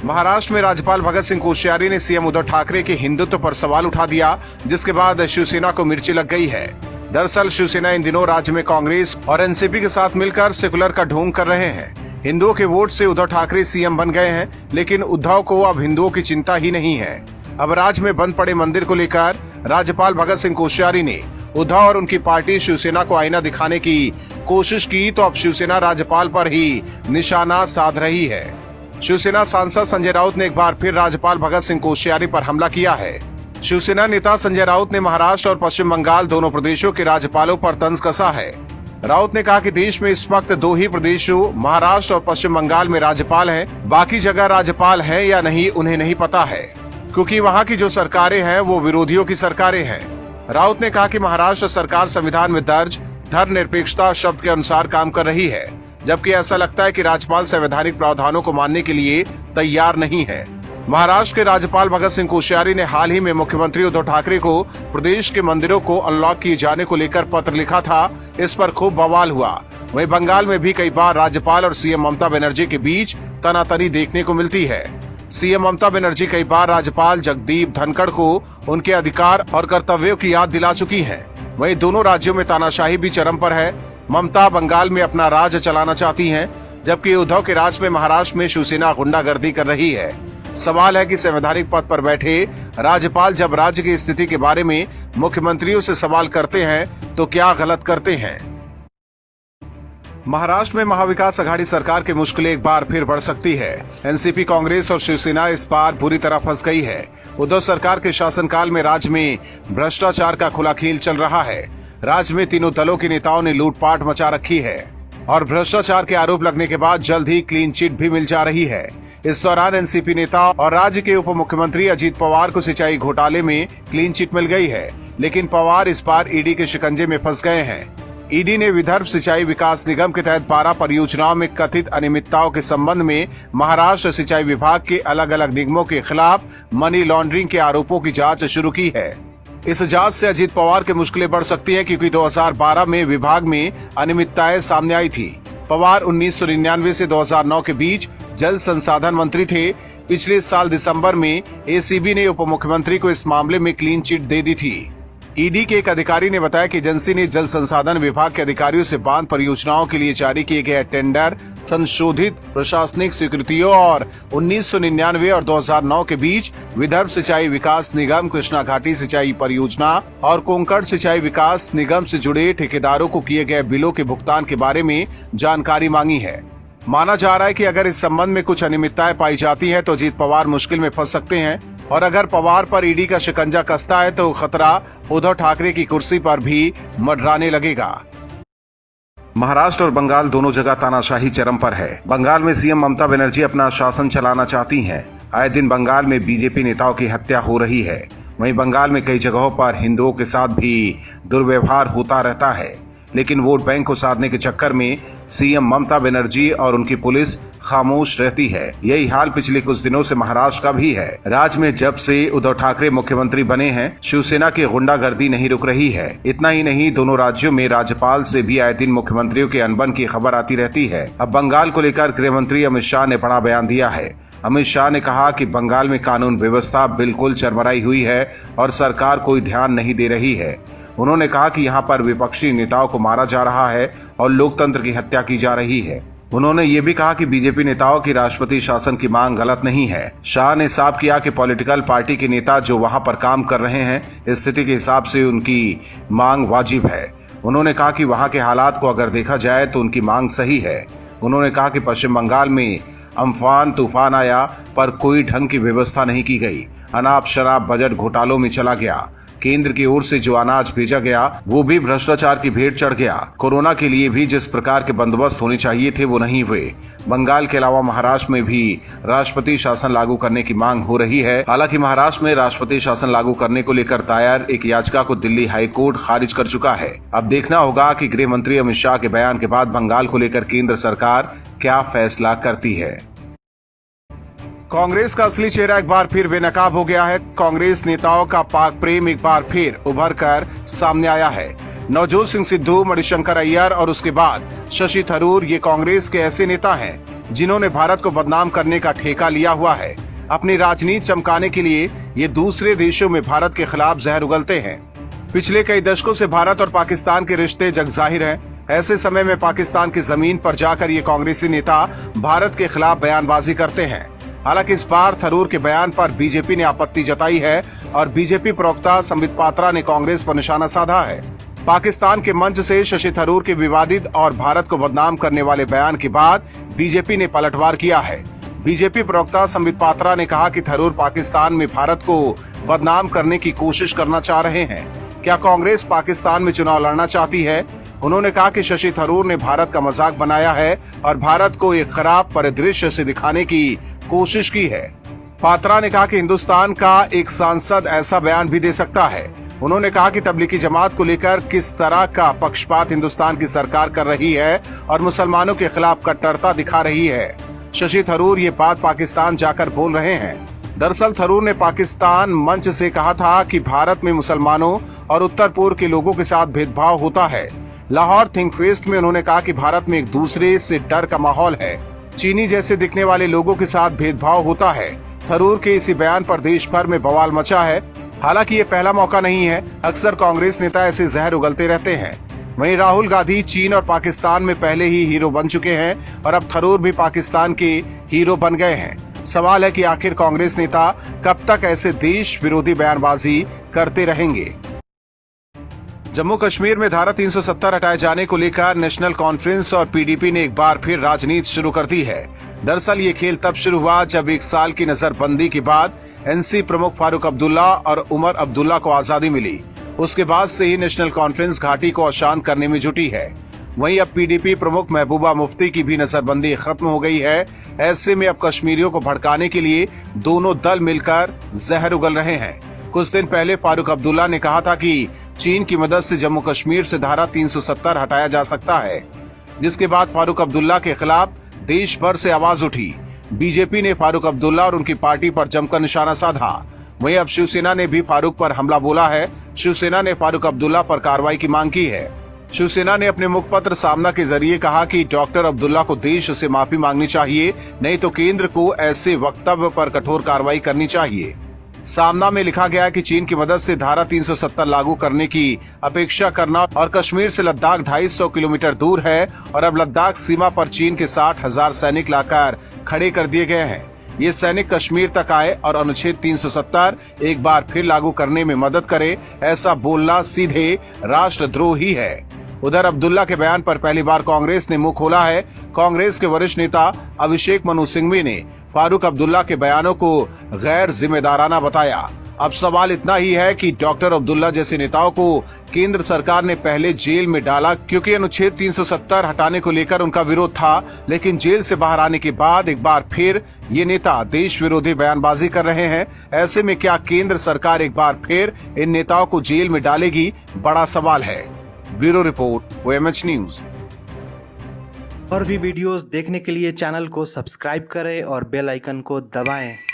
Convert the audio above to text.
महाराष्ट्र में राज्यपाल भगत सिंह कोश्यारी ने सीएम उद्धव ठाकरे के हिंदुत्व पर सवाल उठा दिया, जिसके बाद शिवसेना को मिर्ची लग गई है। दरअसल शिवसेना इन दिनों राज्य में कांग्रेस और एनसीपी के साथ मिलकर सेकुलर का ढोंग कर रहे हैं। हिंदुओं के वोट से उद्धव ठाकरे सीएम बन गए हैं, लेकिन उद्धव को अब हिंदुओं की चिंता ही नहीं है। अब राज्य में बंद पड़े मंदिर को लेकर राज्यपाल भगत सिंह कोश्यारी ने उद्धव और उनकी पार्टी शिवसेना को आईना दिखाने की कोशिश की, तो अब शिवसेना राज्यपाल पर ही निशाना साध रही है। शिवसेना सांसद संजय राउत ने एक बार फिर राज्यपाल भगत सिंह कोश्यारी पर हमला किया है। शिवसेना नेता संजय राउत ने महाराष्ट्र और पश्चिम बंगाल दोनों प्रदेशों के राज्यपालों पर तंज कसा है। राउत ने कहा कि देश में इस वक्त दो ही प्रदेशों महाराष्ट्र और पश्चिम बंगाल में राज्यपाल हैं, बाकी जगह राज्यपाल हैं या नहीं उन्हें नहीं पता है, क्योंकि वहाँ की जो सरकारें हैं वो विरोधियों की सरकारें हैं। राउत ने कहा कि महाराष्ट्र सरकार संविधान में दर्ज धर्मनिरपेक्षता शब्द के अनुसार काम कर रही है, जबकि ऐसा लगता है कि राज्यपाल संवैधानिक प्रावधानों को मानने के लिए तैयार नहीं है। महाराष्ट्र के राज्यपाल भगत सिंह कोश्यारी ने हाल ही में मुख्यमंत्री उद्धव ठाकरे को प्रदेश के मंदिरों को अनलॉक किए जाने को लेकर पत्र लिखा था। इस पर खूब बवाल हुआ। वहीं बंगाल में भी कई बार राज्यपाल और सीएम ममता बनर्जी के बीच तनातनी देखने को मिलती है। सीएम ममता बनर्जी कई बार राज्यपाल जगदीप धनखड़ को उनके अधिकार और कर्तव्यों की याद दिला चुकी है। वहीं दोनों राज्यों में तानाशाही भी चरम पर है। ममता बंगाल में अपना राज चलाना चाहती हैं, जबकि उद्धव के राज में महाराष्ट्र में शिवसेना गुंडागर्दी कर रही है। सवाल है कि संवैधानिक पद पर बैठे राज्यपाल जब राज्य की स्थिति के बारे में मुख्यमंत्रियों से सवाल करते हैं तो क्या गलत करते हैं। महाराष्ट्र में महाविकास अघाड़ी सरकार की मुश्किलें एक बार फिर बढ़ सकती है। एनसीपी, कांग्रेस और शिवसेना इस बार बुरी तरह फंस गई है। उद्धव सरकार के शासनकाल में राज्य में भ्रष्टाचार का खुला खेल चल रहा है। राज्य में तीनों दलों के नेताओं ने लूटपाट मचा रखी है और भ्रष्टाचार के आरोप लगने के बाद जल्द ही क्लीन चिट भी मिल जा रही है। इस दौरान एनसीपी नेता और राज्य के उप मुख्यमंत्री अजीत पवार को सिंचाई घोटाले में क्लीन चिट मिल गई है, लेकिन पवार इस बार ईडी के शिकंजे में फंस गए हैं। ईडी ने विदर्भ सिंचाई विकास निगम के तहत 12 परियोजनाओं में कथित अनियमितताओं के संबंध में महाराष्ट्र सिंचाई विभाग के अलग अलग निगमों के खिलाफ मनी लॉन्ड्रिंग के आरोपों की जांच शुरू की है। इस जांच से अजीत पवार की मुश्किलें बढ़ सकती हैं, क्योंकि 2012 में विभाग में अनियमितताएं सामने आई थी। पवार 1999 से 2009 के बीच जल संसाधन मंत्री थे। पिछले साल दिसंबर में एसीबी ने उप मुख्यमंत्री को इस मामले में क्लीन चिट दे दी थी। ईडी के एक अधिकारी ने बताया कि एजेंसी ने जल संसाधन विभाग के अधिकारियों से बांध परियोजनाओं के लिए जारी किए गए टेंडर, संशोधित प्रशासनिक स्वीकृतियों और 1999 और 2009 के बीच विदर्भ सिंचाई विकास निगम, कृष्णा घाटी सिंचाई परियोजना और कोंकण सिंचाई विकास निगम से जुड़े ठेकेदारों को किए गए बिलों के भुगतान के बारे में जानकारी मांगी है। माना जा रहा है कि अगर इस संबंध में कुछ अनियमितताएं पाई जाती हैं तो अजीत पवार मुश्किल में फंस सकते हैं, और अगर पवार पर ईडी का शिकंजा कसता है तो खतरा उद्धव ठाकरे की कुर्सी पर भी मंडराने लगेगा। महाराष्ट्र और बंगाल दोनों जगह तानाशाही चरम पर है। बंगाल में सीएम ममता बनर्जी अपना शासन चलाना चाहती हैं। आए दिन बंगाल में बीजेपी नेताओं की हत्या हो रही है। वहीं बंगाल में कई जगहों पर हिंदुओं के साथ भी दुर्व्यवहार होता रहता है, लेकिन वोट बैंक को साधने के चक्कर में सीएम ममता बनर्जी और उनकी पुलिस खामोश रहती है। यही हाल पिछले कुछ दिनों से महाराष्ट्र का भी है। राज्य में जब से उद्धव ठाकरे मुख्यमंत्री बने हैं, शिवसेना की गुंडागर्दी नहीं रुक रही है। इतना ही नहीं, दोनों राज्यों में राज्यपाल से भी आए दिन मुख्यमंत्रियों के अनबन की खबर आती रहती है। अब बंगाल को लेकर गृह मंत्री अमित शाह ने बड़ा बयान दिया है। अमित शाह ने कहा कि बंगाल में कानून व्यवस्था बिल्कुल चरमराई हुई है और सरकार कोई ध्यान नहीं दे रही है। उन्होंने कहा कि यहाँ पर विपक्षी नेताओं को मारा जा रहा है और लोकतंत्र की हत्या की जा रही है। उन्होंने ये भी कहा कि बीजेपी नेताओं की राष्ट्रपति शासन की मांग गलत नहीं है। शाह ने साफ किया कि पॉलिटिकल पार्टी के नेता जो वहाँ पर काम कर रहे हैं, स्थिति के हिसाब से उनकी मांग वाजिब है। उन्होंने कहा कि वहाँ के हालात को अगर देखा जाए तो उनकी मांग सही है। उन्होंने कहा कि पश्चिम बंगाल में अम्फान तूफान आया पर कोई ढंग की व्यवस्था नहीं की गई। अनाप शराब बजट घोटालों में चला गया। केंद्र की ओर से जो अनाज भेजा गया वो भी भ्रष्टाचार की भेंट चढ़ गया। कोरोना के लिए भी जिस प्रकार के बंदोबस्त होने चाहिए थे वो नहीं हुए। बंगाल के अलावा महाराष्ट्र में भी राष्ट्रपति शासन लागू करने की मांग हो रही है। हालांकि महाराष्ट्र में राष्ट्रपति शासन लागू करने को लेकर दायर एक याचिका को दिल्ली हाईकोर्ट खारिज कर चुका है। अब देखना होगा कि गृह मंत्री अमित शाह के बयान के बाद बंगाल को लेकर केंद्र सरकार क्या फैसला करती है। कांग्रेस का असली चेहरा एक बार फिर बेनकाब हो गया है। कांग्रेस नेताओं का पाक प्रेम एक बार फिर उभर कर सामने आया है। नवजोत सिंह सिद्धू, मणिशंकर अय्यर और उसके बाद शशि थरूर ये कांग्रेस के ऐसे नेता हैं जिन्होंने भारत को बदनाम करने का ठेका लिया हुआ है। अपनी राजनीति चमकाने के लिए ये दूसरे देशों में भारत के खिलाफ जहर उगलते हैं। पिछले कई दशकों से भारत और पाकिस्तान के रिश्ते जगजाहिर हैं। ऐसे समय में पाकिस्तान की जमीन पर जाकर ये कांग्रेसी नेता भारत के खिलाफ बयानबाजी करते हैं। हालांकि इस बार थरूर के बयान पर बीजेपी ने आपत्ति जताई है और बीजेपी प्रवक्ता संबित पात्रा ने कांग्रेस पर निशाना साधा है। पाकिस्तान के मंच से शशि थरूर के विवादित और भारत को बदनाम करने वाले बयान के बाद बीजेपी ने पलटवार किया है। बीजेपी प्रवक्ता संबित पात्रा ने कहा कि थरूर पाकिस्तान में भारत को बदनाम करने की कोशिश करना चाह रहे हैं। क्या कांग्रेस पाकिस्तान में चुनाव लड़ना चाहती है? उन्होंने कहा कि शशि थरूर ने भारत का मजाक बनाया है और भारत को एक खराब परिदृश्य से दिखाने की कोशिश की है। पात्रा ने कहा कि हिंदुस्तान का एक सांसद ऐसा बयान भी दे सकता है। उन्होंने कहा कि तबलीगी जमात को लेकर किस तरह का पक्षपात हिंदुस्तान की सरकार कर रही है और मुसलमानों के खिलाफ कट्टरता दिखा रही है। शशि थरूर ये बात पाकिस्तान जाकर बोल रहे हैं। दरअसल थरूर ने पाकिस्तान मंच से कहा था कि भारत में मुसलमानों और उत्तर पूर्व के लोगों के साथ भेदभाव होता है। लाहौर थिंक फेस्ट में उन्होंने कहा कि भारत में एक दूसरे से डर का माहौल है। चीनी जैसे दिखने वाले लोगों के साथ भेदभाव होता है। थरूर के इसी बयान पर देश भर में बवाल मचा है। हालांकि ये पहला मौका नहीं है। अक्सर कांग्रेस नेता ऐसे जहर उगलते रहते हैं। वहीं राहुल गांधी चीन और पाकिस्तान में पहले ही हीरो बन चुके हैं और अब थरूर भी पाकिस्तान के हीरो बन गए हैं। सवाल है कि आखिर कांग्रेस नेता कब तक ऐसे देश विरोधी बयानबाजी करते रहेंगे। जम्मू कश्मीर में धारा 370 हटाए जाने को लेकर नेशनल कॉन्फ्रेंस और पीडीपी ने एक बार फिर राजनीति शुरू कर दी है। दरअसल ये खेल तब शुरू हुआ जब 1 साल की नजरबंदी के बाद एनसी प्रमुख फारूक अब्दुल्ला और उमर अब्दुल्ला को आजादी मिली। उसके बाद से ही नेशनल कॉन्फ्रेंस घाटी को अशांत करने में जुटी है। वहीं अब पीडीपी प्रमुख महबूबा मुफ्ती की भी नजरबंदी खत्म हो गई है। ऐसे में अब कश्मीरियों को भड़काने के लिए दोनों दल मिलकर जहर उगल रहे हैं। कुछ दिन पहले फारूक अब्दुल्ला ने कहा था कि चीन की मदद से जम्मू कश्मीर से धारा 370 हटाया जा सकता है, जिसके बाद फारूक अब्दुल्ला के खिलाफ देश भर से आवाज उठी। बीजेपी ने फारूक अब्दुल्ला और उनकी पार्टी पर जमकर निशाना साधा। वहीं अब शिवसेना ने भी फारूक पर हमला बोला है। शिवसेना ने फारूक अब्दुल्ला पर कार्रवाई की मांग की है। शिवसेना ने अपने मुखपत्र सामना के जरिए कहा कि डॉक्टर अब्दुल्ला को देश से माफी मांगनी चाहिए, नहीं तो केंद्र को ऐसे वक्तव्य पर कठोर कार्रवाई करनी चाहिए। सामना में लिखा गया है कि चीन की मदद से धारा 370 लागू करने की अपेक्षा करना और कश्मीर से लद्दाख 250 किलोमीटर दूर है और अब लद्दाख सीमा पर चीन के 60,000 सैनिक लाकर खड़े कर दिए गए हैं। ये सैनिक कश्मीर तक आए और अनुच्छेद 370 एक बार फिर लागू करने में मदद करे, ऐसा बोलना सीधे राष्ट्रद्रोही है। उधर अब्दुल्ला के बयान पर पहली बार कांग्रेस ने मुंह खोला है। कांग्रेस के वरिष्ठ नेता अभिषेक मनु सिंघवी ने फारूक अब्दुल्ला के बयानों को गैर जिम्मेदाराना बताया। अब सवाल इतना ही है कि डॉक्टर अब्दुल्ला जैसे नेताओं को केंद्र सरकार ने पहले जेल में डाला क्योंकि अनुच्छेद 370 हटाने को लेकर उनका विरोध था, लेकिन जेल से बाहर आने के बाद एक बार फिर ये नेता देश विरोधी बयानबाजी कर रहे हैं। ऐसे में क्या केंद्र सरकार एक बार फिर इन नेताओं को जेल में डालेगी? बड़ा सवाल है। Bureau report, OMH news. और भी वीडियोस देखने के लिए चैनल को सब्सक्राइब करें और बेल आइकन को दबाएं।